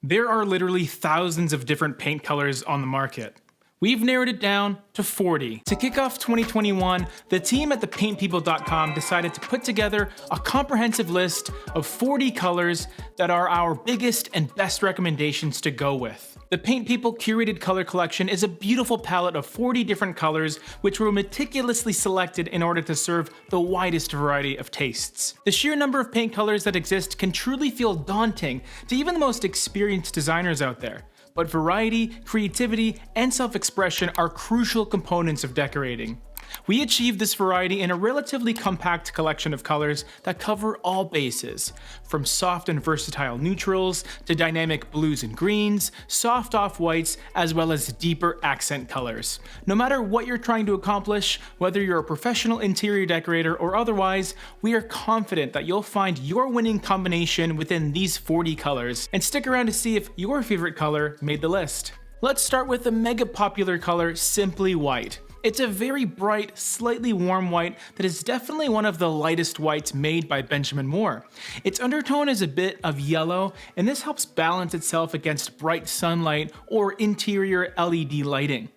There are literally thousands of different paint colors on the market. We've narrowed it down to 40. To kick off 2021, the team at thepaintpeople.com decided to put together a comprehensive list of 40 colors that are our biggest and best recommendations to go with. The Paint People curated color collection is a beautiful palette of 40 different colors which were meticulously selected in order to serve the widest variety of tastes. The sheer number of paint colors that exist can truly feel daunting to even the most experienced designers out there. But variety, creativity, and self-expression are crucial components of decorating. We achieved this variety in a relatively compact collection of colors that cover all bases, from soft and versatile neutrals to dynamic blues and greens, soft off-whites, as well as deeper accent colors. No matter what you're trying to accomplish, whether you're a professional interior decorator or otherwise, we are confident that you'll find your winning combination within these 40 colors, and stick around to see if your favorite color made the list. Let's start with the mega popular color Simply White. It's a very bright, slightly warm white that is definitely one of the lightest whites made by Benjamin Moore. Its undertone is a bit of yellow, and this helps balance itself against bright sunlight or interior LED lighting.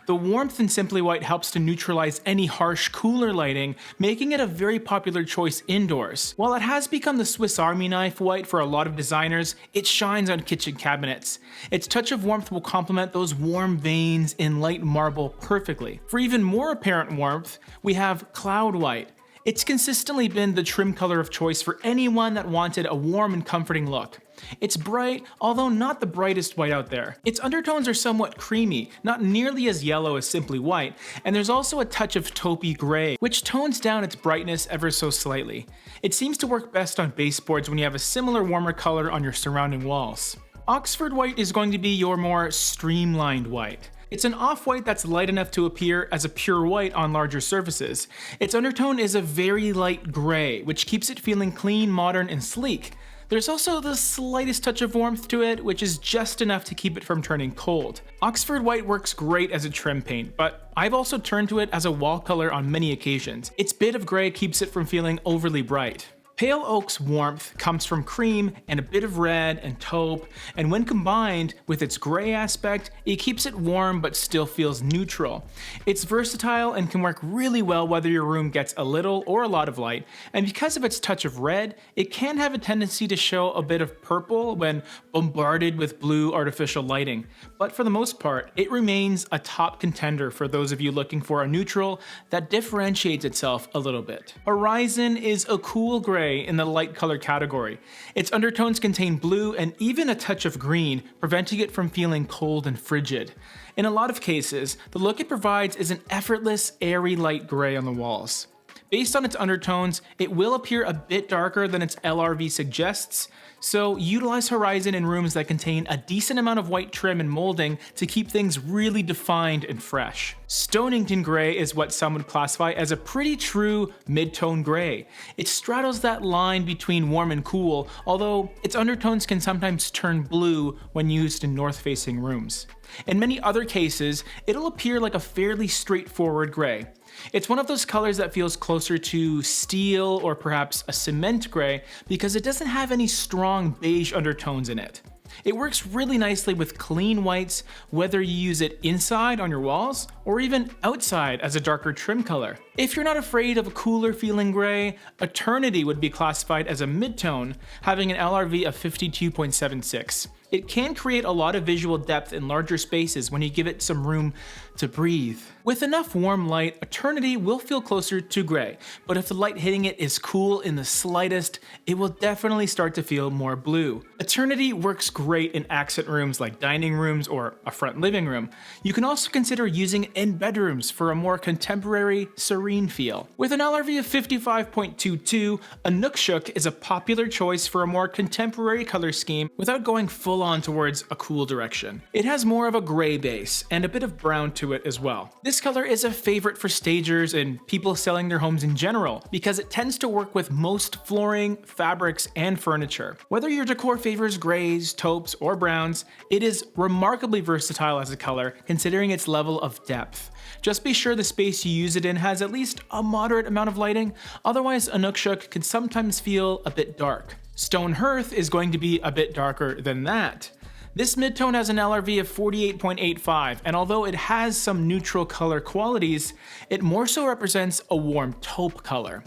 The warmth in Simply White helps to neutralize any harsh, cooler lighting, making it a very popular choice indoors. While it has become the Swiss Army knife white for a lot of designers, it shines on kitchen cabinets. Its touch of warmth will complement those warm veins in light marble perfectly. For even more apparent warmth, we have Cloud White. It's consistently been the trim color of choice for anyone that wanted a warm and comforting look. It's bright, although not the brightest white out there. Its undertones are somewhat creamy, not nearly as yellow as Simply White, and there's also a touch of taupey gray, which tones down its brightness ever so slightly. It seems to work best on baseboards when you have a similar warmer color on your surrounding walls. Oxford White is going to be your more streamlined white. It's an off-white that's light enough to appear as a pure white on larger surfaces. Its undertone is a very light gray, which keeps it feeling clean, modern, and sleek. There's also the slightest touch of warmth to it, which is just enough to keep it from turning cold. Oxford White works great as a trim paint, but I've also turned to it as a wall color on many occasions. Its bit of gray keeps it from feeling overly bright. Pale Oak's warmth comes from cream and a bit of red and taupe, and when combined with its gray aspect, it keeps it warm but still feels neutral. It's versatile and can work really well whether your room gets a little or a lot of light, and because of its touch of red, it can have a tendency to show a bit of purple when bombarded with blue artificial lighting. But for the most part, it remains a top contender for those of you looking for a neutral that differentiates itself a little bit. Horizon is a cool gray in the light color category. Its undertones contain blue and even a touch of green, preventing it from feeling cold and frigid. In a lot of cases, the look it provides is an effortless, airy light gray on the walls. Based on its undertones, it will appear a bit darker than its LRV suggests, so utilize Horizon in rooms that contain a decent amount of white trim and molding to keep things really defined and fresh. Stonington Gray is what some would classify as a pretty true mid-tone gray. It straddles that line between warm and cool, although its undertones can sometimes turn blue when used in north-facing rooms. In many other cases, it'll appear like a fairly straightforward gray. It's one of those colors that feels closer to steel or perhaps a cement gray because it doesn't have any strong beige undertones in it. It works really nicely with clean whites, whether you use it inside on your walls or even outside as a darker trim color. If you're not afraid of a cooler feeling gray, Eternity would be classified as a mid-tone, having an LRV of 52.76. It can create a lot of visual depth in larger spaces when you give it some room to breathe. With enough warm light, Eternity will feel closer to gray, but if the light hitting it is cool in the slightest, it will definitely start to feel more blue. Eternity works great in accent rooms like dining rooms or a front living room. You can also consider using it in bedrooms for a more contemporary, serene feel. With an LRV of 55.22, Inukshuk is a popular choice for a more contemporary color scheme without going full on towards a cool direction. It has more of a gray base and a bit of brown to it as well. This color is a favorite for stagers and people selling their homes in general because it tends to work with most flooring, fabrics, and furniture. Whether your decor favors grays, taupes, or browns, it is remarkably versatile as a color considering its level of depth. Just be sure the space you use it in has at least a moderate amount of lighting, otherwise Inukshuk can sometimes feel a bit dark. Stone Hearth is going to be a bit darker than that. This midtone has an LRV of 48.85, and although it has some neutral color qualities, it more so represents a warm taupe color.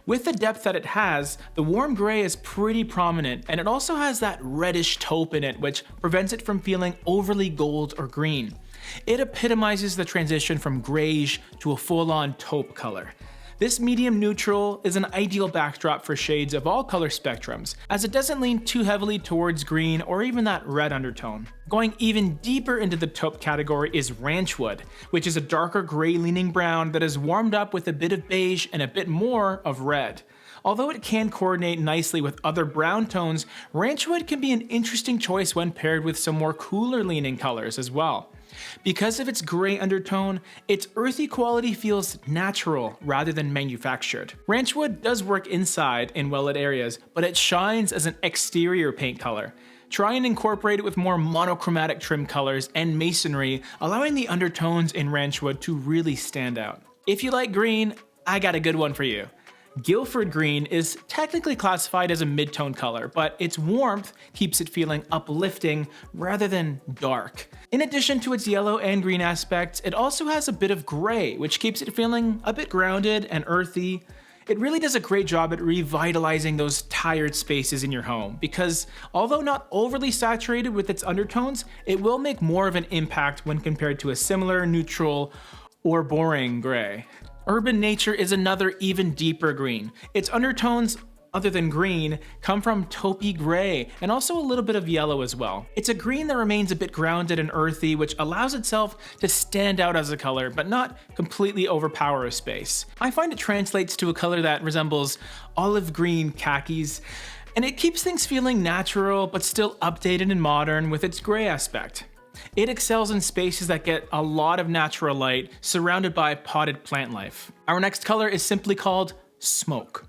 With the depth that it has, the warm gray is pretty prominent, and it also has that reddish taupe in it, which prevents it from feeling overly gold or green. It epitomizes the transition from grayish to a full-on taupe color. This medium neutral is an ideal backdrop for shades of all color spectrums, as it doesn't lean too heavily towards green or even that red undertone. Going even deeper into the taupe category is Ranchwood, which is a darker gray leaning brown that is warmed up with a bit of beige and a bit more of red. Although it can coordinate nicely with other brown tones, Ranchwood can be an interesting choice when paired with some more cooler leaning colors as well. Because of its gray undertone, its earthy quality feels natural rather than manufactured. Ranchwood does work inside in well-lit areas, but it shines as an exterior paint color. Try and incorporate it with more monochromatic trim colors and masonry, allowing the undertones in Ranchwood to really stand out. If you like green, I got a good one for you. Guilford green is technically classified as a mid-tone color, but its warmth keeps it feeling uplifting rather than dark. In addition to its yellow and green aspects, it also has a bit of gray, which keeps it feeling a bit grounded and earthy. It really does a great job at revitalizing those tired spaces in your home, because although not overly saturated with its undertones, it will make more of an impact when compared to a similar, neutral, or boring gray. Urban Nature is another even deeper green. Its undertones, other than green, come from taupey gray and also a little bit of yellow as well. It's a green that remains a bit grounded and earthy, which allows itself to stand out as a color, but not completely overpower a space. I find it translates to a color that resembles olive green khakis, and it keeps things feeling natural, but still updated and modern with its gray aspect. It excels in spaces that get a lot of natural light, surrounded by potted plant life. Our next color is simply called Smoke.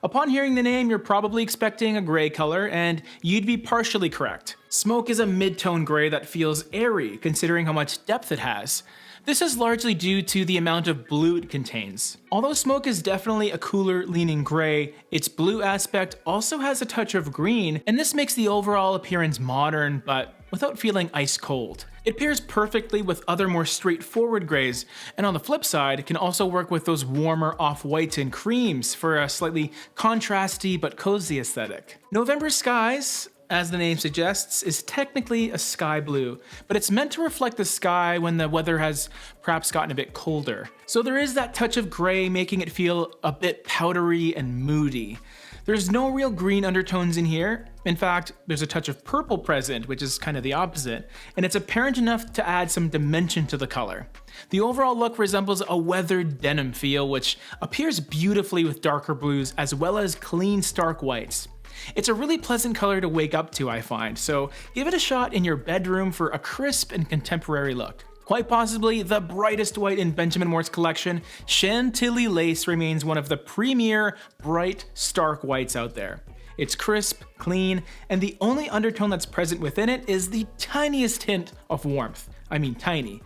Upon hearing the name, you're probably expecting a gray color, and you'd be partially correct. Smoke is a mid-tone gray that feels airy, considering how much depth it has. This is largely due to the amount of blue it contains. Although Smoke is definitely a cooler leaning gray, its blue aspect also has a touch of green, and this makes the overall appearance modern, but without feeling ice cold. It pairs perfectly with other more straightforward grays, and on the flip side, it can also work with those warmer off-whites and creams for a slightly contrasty but cozy aesthetic. November Skies, as the name suggests, is technically a sky blue, but it's meant to reflect the sky when the weather has perhaps gotten a bit colder. So there is that touch of gray, making it feel a bit powdery and moody. There's no real green undertones in here. In fact, there's a touch of purple present, which is kind of the opposite, and it's apparent enough to add some dimension to the color. The overall look resembles a weathered denim feel, which appears beautifully with darker blues as well as clean, stark whites. It's a really pleasant color to wake up to, I find, so give it a shot in your bedroom for a crisp and contemporary look. Quite possibly the brightest white in Benjamin Moore's collection, Chantilly lace remains one of the premier, bright, stark whites out there. It's crisp, clean, and the only undertone that's present within it is the tiniest hint of warmth. I mean tiny.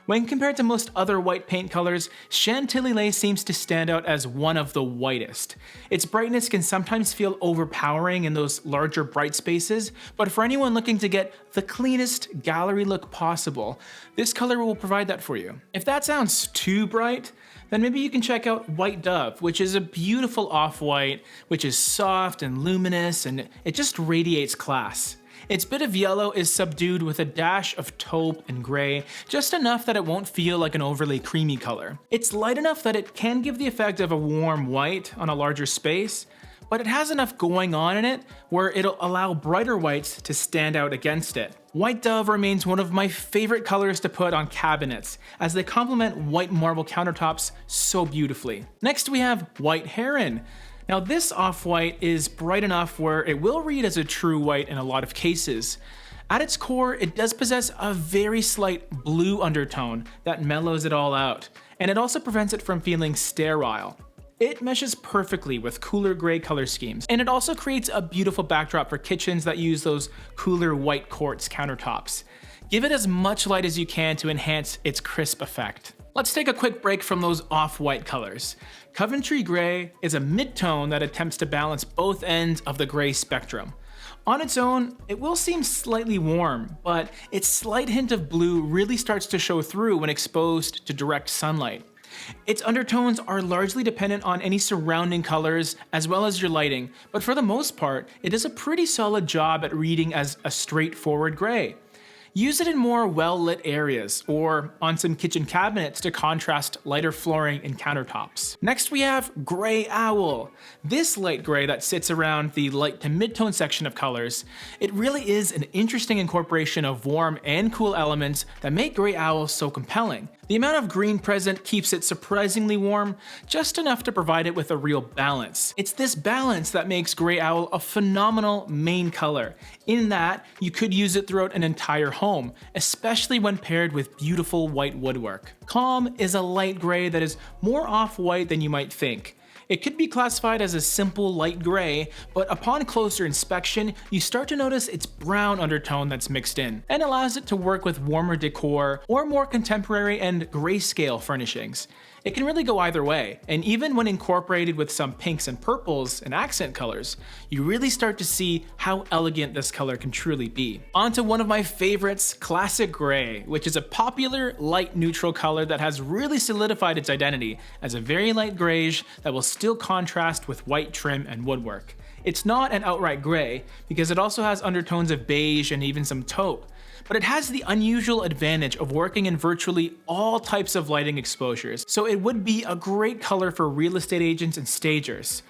When compared to most other white paint colors, Chantilly lace seems to stand out as one of the whitest. Its brightness can sometimes feel overpowering in those larger bright spaces, but for anyone looking to get the cleanest gallery look possible, this color will provide that for you. If that sounds too bright, then maybe you can check out White Dove, which is a beautiful off-white, which is soft and luminous, and it just radiates class. Its bit of yellow is subdued with a dash of taupe and gray, just enough that it won't feel like an overly creamy color. It's light enough that it can give the effect of a warm white on a larger space, but it has enough going on in it where it'll allow brighter whites to stand out against it. White Dove remains one of my favorite colors to put on cabinets, as they complement white marble countertops so beautifully. Next we have White Heron. Now this off-white is bright enough where it will read as a true white in a lot of cases. At its core, it does possess a very slight blue undertone that mellows it all out, and it also prevents it from feeling sterile. It meshes perfectly with cooler gray color schemes, and it also creates a beautiful backdrop for kitchens that use those cooler white quartz countertops. Give it as much light as you can to enhance its crisp effect. Let's take a quick break from those off-white colors. Coventry gray is a mid-tone that attempts to balance both ends of the gray spectrum. On its own, it will seem slightly warm, but its slight hint of blue really starts to show through when exposed to direct sunlight. Its undertones are largely dependent on any surrounding colors as well as your lighting, but for the most part, it does a pretty solid job at reading as a straightforward gray. Use it in more well-lit areas, or on some kitchen cabinets to contrast lighter flooring and countertops. Next we have Gray Owl. This light gray that sits around the light to mid-tone section of colors, it really is an interesting incorporation of warm and cool elements that make Gray Owl so compelling. The amount of green present keeps it surprisingly warm, just enough to provide it with a real balance. It's this balance that makes Gray Owl a phenomenal main color, in that you could use it throughout an entire home, especially when paired with beautiful white woodwork. Calm is a light gray that is more off-white than you might think. It could be classified as a simple light gray, but upon closer inspection, you start to notice its brown undertone that's mixed in, and allows it to work with warmer decor or more contemporary and grayscale furnishings. It can really go either way, and even when incorporated with some pinks and purples and accent colors, you really start to see how elegant this color can truly be. On to one of my favorites, Classic Gray, which is a popular light neutral color that has really solidified its identity as a very light grayish that will still contrast with white trim and woodwork. It's not an outright gray, because it also has undertones of beige and even some taupe, but it has the unusual advantage of working in virtually all types of lighting exposures, so it would be a great color for real estate agents and stagers.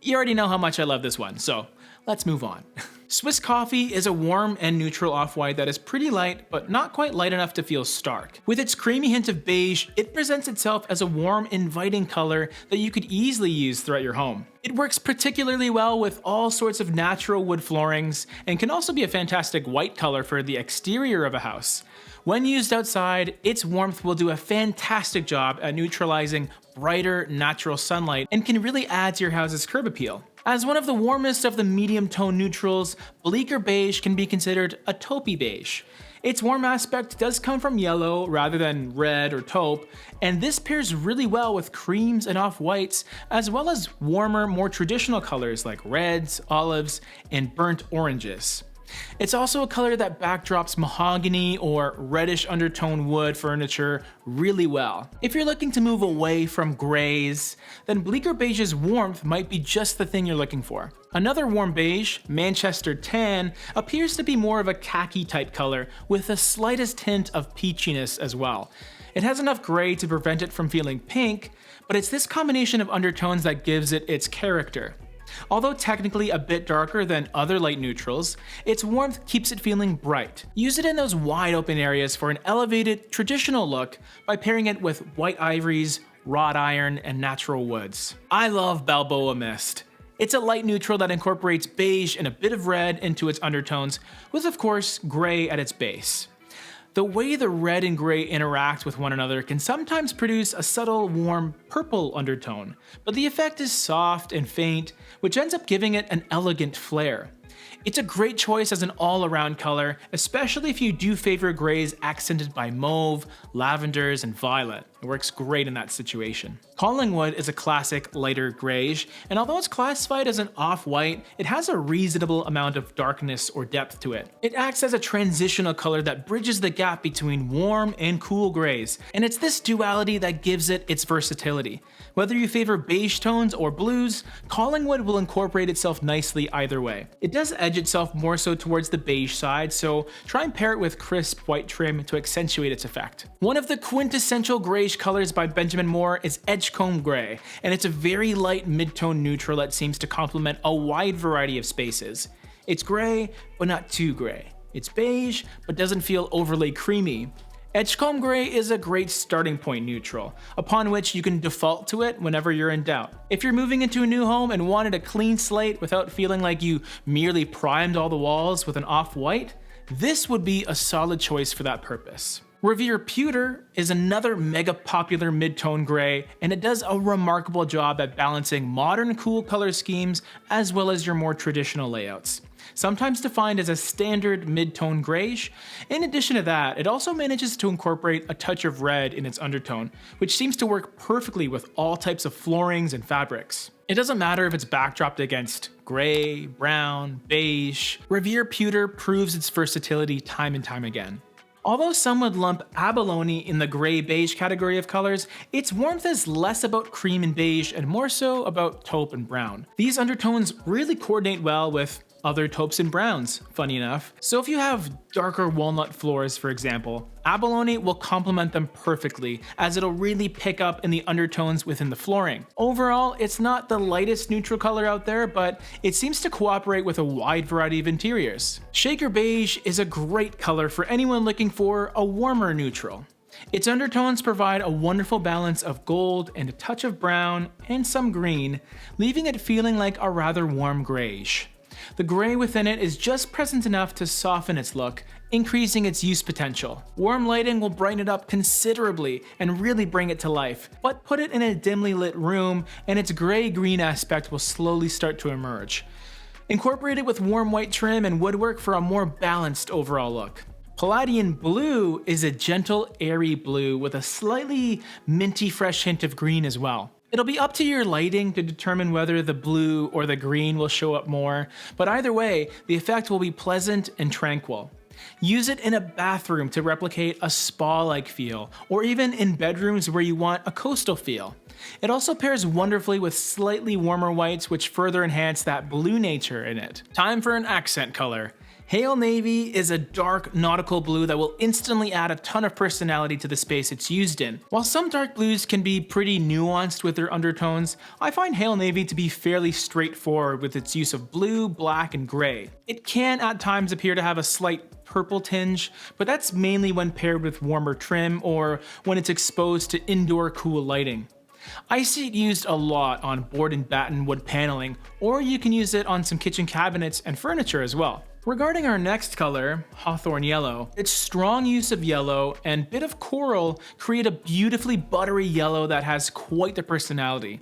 You already know how much I love this one, so let's move on. Swiss Coffee is a warm and neutral off-white that is pretty light, but not quite light enough to feel stark. With its creamy hint of beige, it presents itself as a warm, inviting color that you could easily use throughout your home. It works particularly well with all sorts of natural wood floorings, and can also be a fantastic white color for the exterior of a house. When used outside, its warmth will do a fantastic job at neutralizing brighter, natural sunlight and can really add to your house's curb appeal. As one of the warmest of the medium tone neutrals, Bleeker Beige can be considered a taupey beige. Its warm aspect does come from yellow rather than red or taupe, and this pairs really well with creams and off-whites, as well as warmer, more traditional colors like reds, olives, and burnt oranges. It's also a color that backdrops mahogany or reddish undertone wood furniture really well. If you're looking to move away from grays, then Bleeker Beige's warmth might be just the thing you're looking for. Another warm beige, Manchester Tan, appears to be more of a khaki type color with the slightest hint of peachiness as well. It has enough gray to prevent it from feeling pink, but it's this combination of undertones that gives it its character. Although technically a bit darker than other light neutrals, its warmth keeps it feeling bright. Use it in those wide open areas for an elevated, traditional look by pairing it with white ivories, wrought iron, and natural woods. I love Balboa Mist. It's a light neutral that incorporates beige and a bit of red into its undertones, with of course gray at its base. The way the red and gray interact with one another can sometimes produce a subtle, warm purple undertone, but the effect is soft and faint, which ends up giving it an elegant flair. It's a great choice as an all-around color, especially if you do favor grays accented by mauve, lavenders, and violet. It works great in that situation. Collingwood is a classic lighter grayish, and although it's classified as an off-white, it has a reasonable amount of darkness or depth to it. It acts as a transitional color that bridges the gap between warm and cool grays, and it's this duality that gives it its versatility. Whether you favor beige tones or blues, Collingwood will incorporate itself nicely either way. It does edge itself more so towards the beige side, so try and pair it with crisp white trim to accentuate its effect. One of the quintessential grayish colors by Benjamin Moore is Edgecomb Gray, and it's a very light mid-tone neutral that seems to complement a wide variety of spaces. It's gray, but not too gray. It's beige, but doesn't feel overly creamy. Edgecomb Gray is a great starting point neutral, upon which you can default to it whenever you're in doubt. If you're moving into a new home and wanted a clean slate without feeling like you merely primed all the walls with an off-white, this would be a solid choice for that purpose. Revere Pewter is another mega popular mid-tone gray, and it does a remarkable job at balancing modern cool color schemes as well as your more traditional layouts. Sometimes defined as a standard mid-tone grayish, in addition to that, it also manages to incorporate a touch of red in its undertone, which seems to work perfectly with all types of floorings and fabrics. It doesn't matter if it's backdropped against gray, brown, beige, Revere Pewter proves its versatility time and time again. Although some would lump Abalone in the gray-beige category of colors, its warmth is less about cream and beige and more so about taupe and brown. These undertones really coordinate well with other taupes and browns, funny enough. So if you have darker walnut floors, for example, Abalone will complement them perfectly, as it'll really pick up in the undertones within the flooring. Overall, it's not the lightest neutral color out there, but it seems to cooperate with a wide variety of interiors. Shaker Beige is a great color for anyone looking for a warmer neutral. Its undertones provide a wonderful balance of gold and a touch of brown and some green, leaving it feeling like a rather warm grayish. The gray within it is just present enough to soften its look, increasing its use potential. Warm lighting will brighten it up considerably and really bring it to life, but put it in a dimly lit room and its gray-green aspect will slowly start to emerge. Incorporate it with warm white trim and woodwork for a more balanced overall look. Palladian Blue is a gentle, airy blue with a slightly minty fresh hint of green as well. It'll be up to your lighting to determine whether the blue or the green will show up more, but either way, the effect will be pleasant and tranquil. Use it in a bathroom to replicate a spa-like feel, or even in bedrooms where you want a coastal feel. It also pairs wonderfully with slightly warmer whites, which further enhance that blue nature in it. Time for an accent color. Hale Navy is a dark nautical blue that will instantly add a ton of personality to the space it's used in. While some dark blues can be pretty nuanced with their undertones, I find Hale Navy to be fairly straightforward with its use of blue, black, and gray. It can at times appear to have a slight purple tinge, but that's mainly when paired with warmer trim or when it's exposed to indoor cool lighting. I see it used a lot on board and batten wood paneling, or you can use it on some kitchen cabinets and furniture as well. Regarding our next color, Hawthorne Yellow, its strong use of yellow and bit of coral create a beautifully buttery yellow that has quite the personality.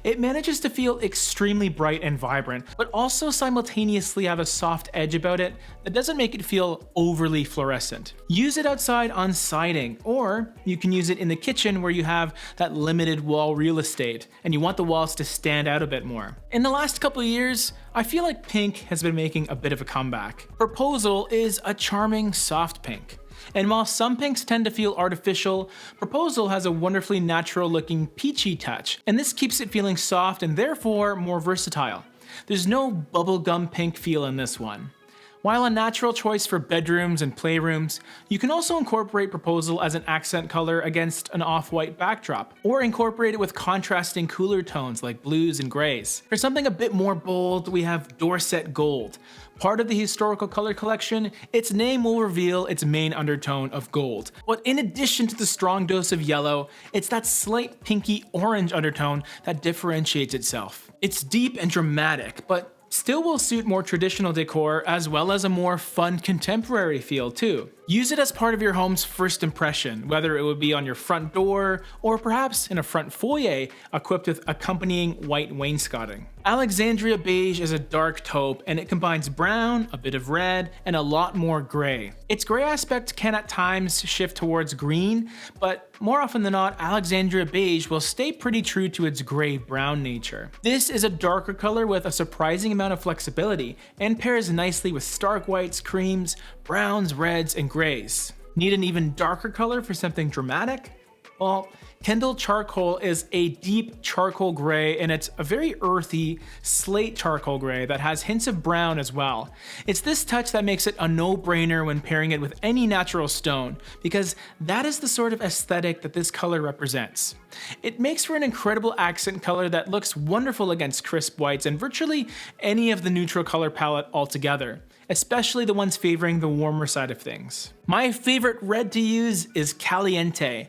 It manages to feel extremely bright and vibrant, but also simultaneously have a soft edge about it that doesn't make it feel overly fluorescent. Use it outside on siding, or you can use it in the kitchen where you have that limited wall real estate and you want the walls to stand out a bit more. In the last couple of years, I feel like pink has been making a bit of a comeback. Proposal is a charming soft pink. And while some pinks tend to feel artificial, Proposal has a wonderfully natural looking peachy touch, and this keeps it feeling soft and therefore more versatile. There's no bubblegum pink feel in this one. While a natural choice for bedrooms and playrooms, you can also incorporate Proposal as an accent color against an off-white backdrop, or incorporate it with contrasting cooler tones like blues and grays. For something a bit more bold, we have Dorset Gold. Part of the historical color collection, its name will reveal its main undertone of gold. But in addition to the strong dose of yellow, it's that slight pinky orange undertone that differentiates itself. It's deep and dramatic, but still will suit more traditional decor as well as a more fun contemporary feel too. Use it as part of your home's first impression, whether it would be on your front door or perhaps in a front foyer equipped with accompanying white wainscoting. Alexandria Beige is a dark taupe and it combines brown, a bit of red, and a lot more gray. Its gray aspect can at times shift towards green, but more often than not, Alexandria Beige will stay pretty true to its gray-brown nature. This is a darker color with a surprising amount of flexibility and pairs nicely with stark whites, creams, browns, reds, and grays. Need an even darker color for something dramatic? Well, Kendall Charcoal is a deep charcoal gray, and it's a very earthy slate charcoal gray that has hints of brown as well. It's this touch that makes it a no-brainer when pairing it with any natural stone, because that is the sort of aesthetic that this color represents. It makes for an incredible accent color that looks wonderful against crisp whites and virtually any of the neutral color palette altogether, especially the ones favoring the warmer side of things. My favorite red to use is Caliente.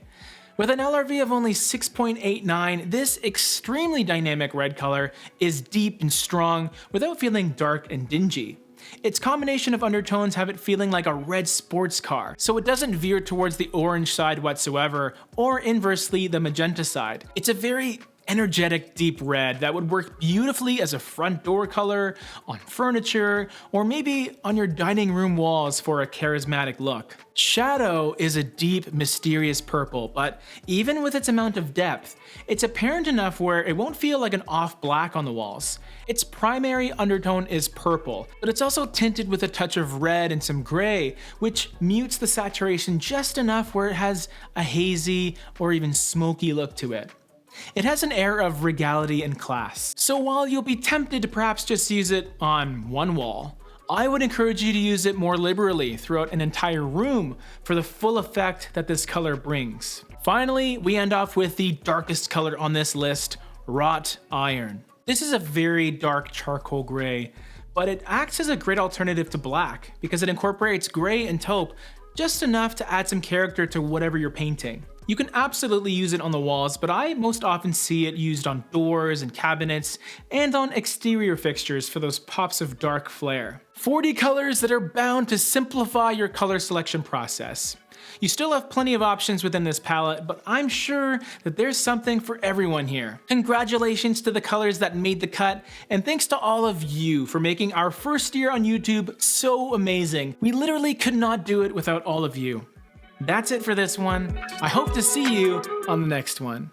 With an LRV of only 6.89, this extremely dynamic red color is deep and strong without feeling dark and dingy. Its combination of undertones have it feeling like a red sports car, so it doesn't veer towards the orange side whatsoever, or inversely the magenta side. It's a very energetic deep red that would work beautifully as a front door color, on furniture, or maybe on your dining room walls for a charismatic look. Shadow is a deep, mysterious purple, but even with its amount of depth, it's apparent enough where it won't feel like an off black on the walls. Its primary undertone is purple, but it's also tinted with a touch of red and some gray, which mutes the saturation just enough where it has a hazy or even smoky look to it. It has an air of regality and class, so while you'll be tempted to perhaps just use it on one wall, I would encourage you to use it more liberally throughout an entire room for the full effect that this color brings. Finally, we end off with the darkest color on this list, Wrought Iron. This is a very dark charcoal gray, but it acts as a great alternative to black because it incorporates gray and taupe just enough to add some character to whatever you're painting. You can absolutely use it on the walls, but I most often see it used on doors and cabinets and on exterior fixtures for those pops of dark flair. 40 colors that are bound to simplify your color selection process. You still have plenty of options within this palette, but I'm sure that there's something for everyone here. Congratulations to the colors that made the cut, and thanks to all of you for making our first year on YouTube so amazing. We literally could not do it without all of you. That's it for this one. I hope to see you on the next one.